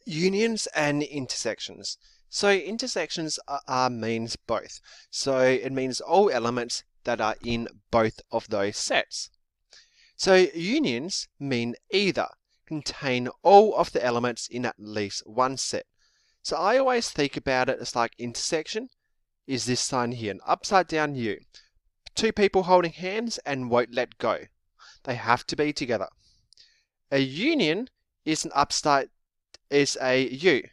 Unions and intersections. So intersections means both. So it means all elements that are in both of those sets. So unions mean either contain all of the elements in at least one set. So I always think about it as like intersection is this sign here, an upside down U. Two people holding hands and won't let go. They have to be together. A union is is a U.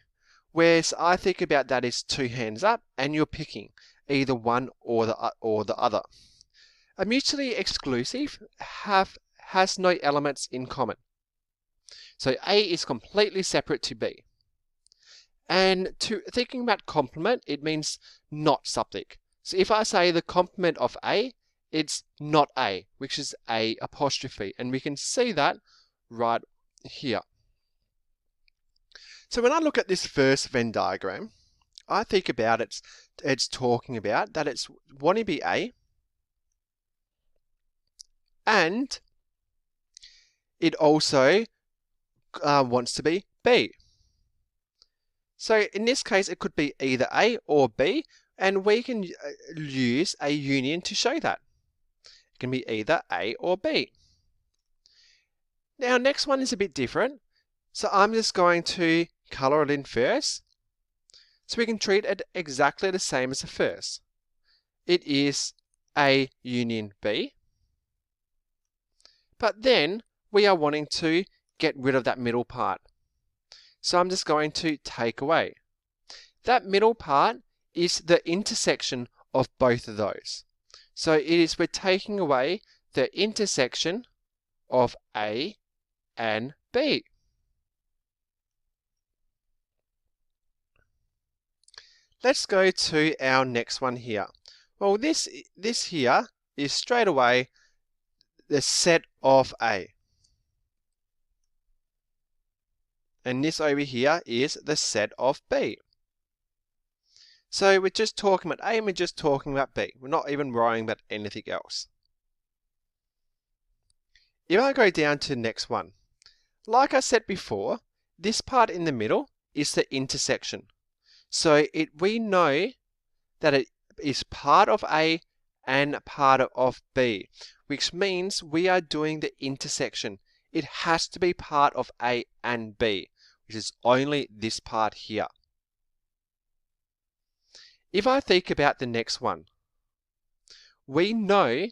Whereas I think about that as two hands up and you're picking either one or the other. A mutually exclusive has no elements in common. So A is completely separate to B. And to thinking about complement, it means not something. So if I say the complement of A, it's not A, which is A apostrophe. And we can see that right here. So when I look at this first Venn diagram, I think about it's talking about that it's wanting to be A, and it also wants to be B. So in this case, it could be either A or B, and we can use a union to show that. It can be either A or B. Now, next one is a bit different. So I'm just going to color it in first. So we can treat it exactly the same as the first. It is A union B. But then we are wanting to get rid of that middle part. So I'm just going to take away. That middle part is the intersection of both of those. So we're taking away the intersection of A and B. Let's go to our next one here. Well, this here is straight away the set of A. And this over here is the set of B. So we're just talking about A and we're just talking about B. We're not even worrying about anything else. If I go down to the next one, like I said before, this part in the middle is the intersection. So we know that it is part of A and part of B, which means we are doing the intersection. It has to be part of A and B, which is only this part here. If I think about the next one, we know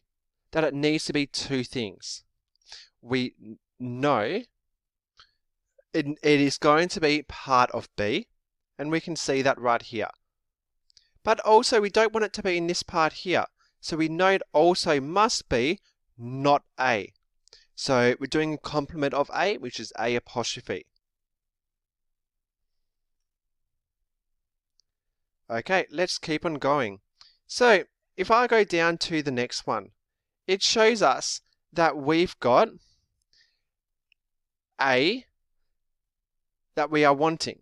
that it needs to be two things. We know it is going to be part of B, and we can see that right here. But also we don't want it to be in this part here. So we know it also must be not A. So we're doing a complement of A, which is A apostrophe. Okay, let's keep on going. So if I go down to the next one, it shows us that we've got A that we are wanting.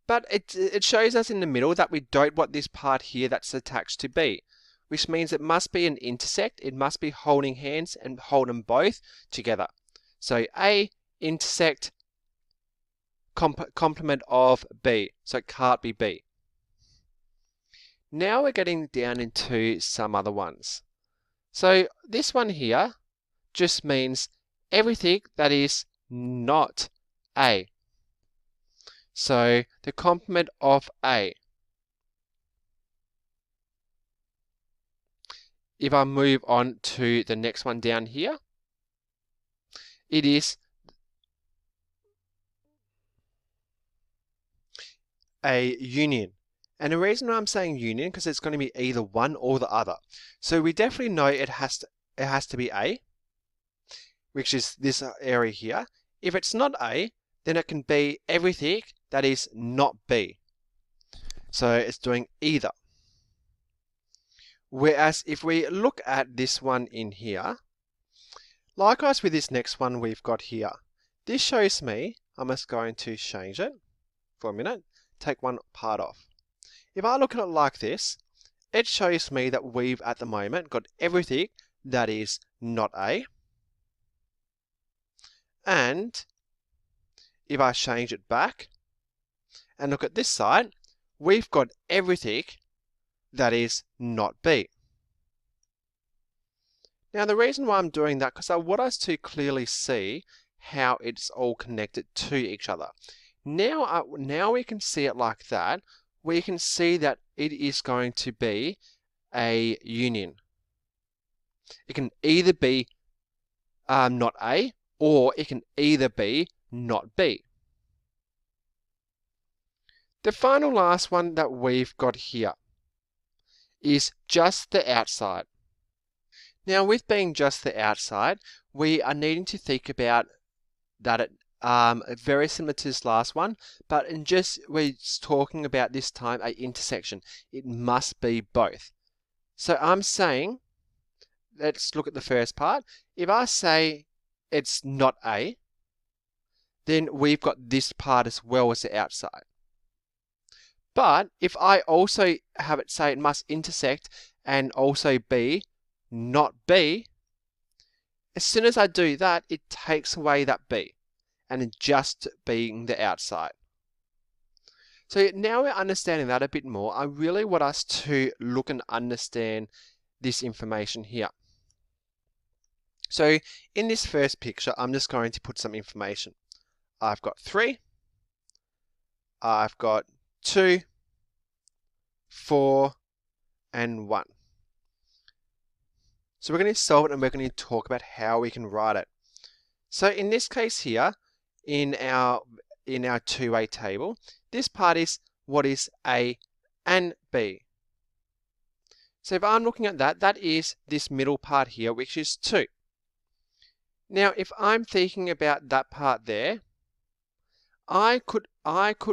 But it shows us in the middle that we don't want this part here that's attached to B, which means it must be an intersect. It must be holding hands and hold them both together. So A intersect complement of B. So it can't be B. Now we're getting down into some other ones. So this one here just means everything that is not A. So the complement of A. If I move on to the next one down here, it is a union. And the reason why I'm saying union, because it's going to be either one or the other. So we definitely know it has to be A, which is this area here. If it's not A, then it can be everything that is not B. So it's doing either. Whereas if we look at this one in here, likewise with this next one we've got here, this shows me, I'm just going to change it for a minute, take one part off. If I look at it like this, it shows me that we've at the moment got everything that is not A. And if I change it back, and look at this side, we've got everything that is not B. Now the reason why I'm doing that, because I want us to clearly see how it's all connected to each other. Now we can see it like that. We can see that it is going to be a union. It can either be not A, or it can either be not B. The final last one that we've got here is just the outside. Now with being just the outside, we are needing to think about that it very similar to this last one, but we're talking about this time an intersection. It must be both. So I'm saying, let's look at the first part. If I say it's not A, then we've got this part as well as the outside. But if I also have it say it must intersect and also be not B, as soon as I do that, it takes away that B and it just being the outside. So now we're understanding that a bit more. I really want us to look and understand this information here. So in this first picture, I'm just going to put some information. I've got 3, I've got 2, 4, and 1. So we're going to solve it and we're going to talk about how we can write it. So in this case here, in our 2A table, this part is what is A and B. So if I'm looking at that, that is this middle part here, which is 2. Now if I'm thinking about that part there, I could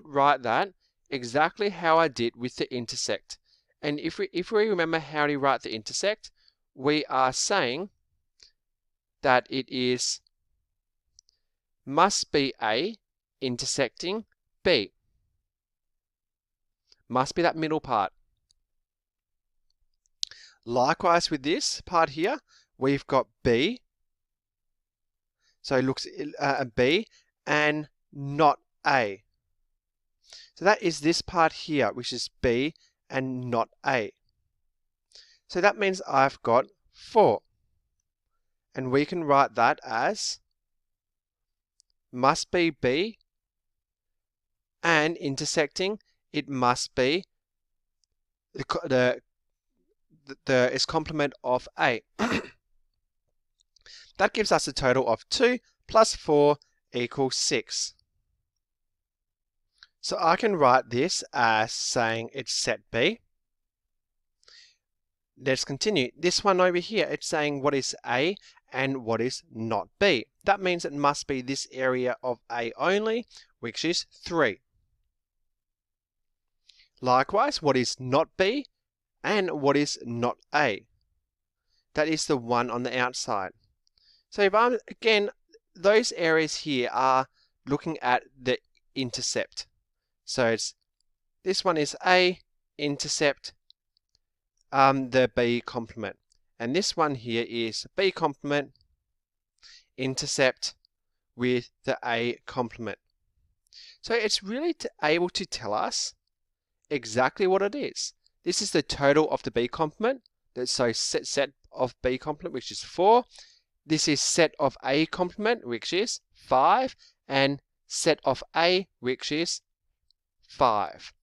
write that exactly how I did with the intersect. And if we remember how to write the intersect, we are saying that it is must be A intersecting B. Must be that middle part. Likewise with this part here, we've got B. So it looks B and not A. So that is this part here, which is B and not A. So that means I've got 4. And we can write that as must be B and intersecting, it must be the its complement of A. That gives us a total of 2 plus 4 equals 6. So I can write this as saying it's set B. Let's continue. This one over here, it's saying what is A and what is not B. That means it must be this area of A only, which is 3. Likewise, what is not B and what is not A? That is the one on the outside. So if I'm, again, those areas here are looking at the intercept. So it's this one is A intercept the B complement. And this one here is B complement intercept with the A complement. So it's really able to tell us exactly what it is. This is the total of the B complement. So set of B complement, which is 4. This is set of A complement, which is 5. And set of A, which is 5.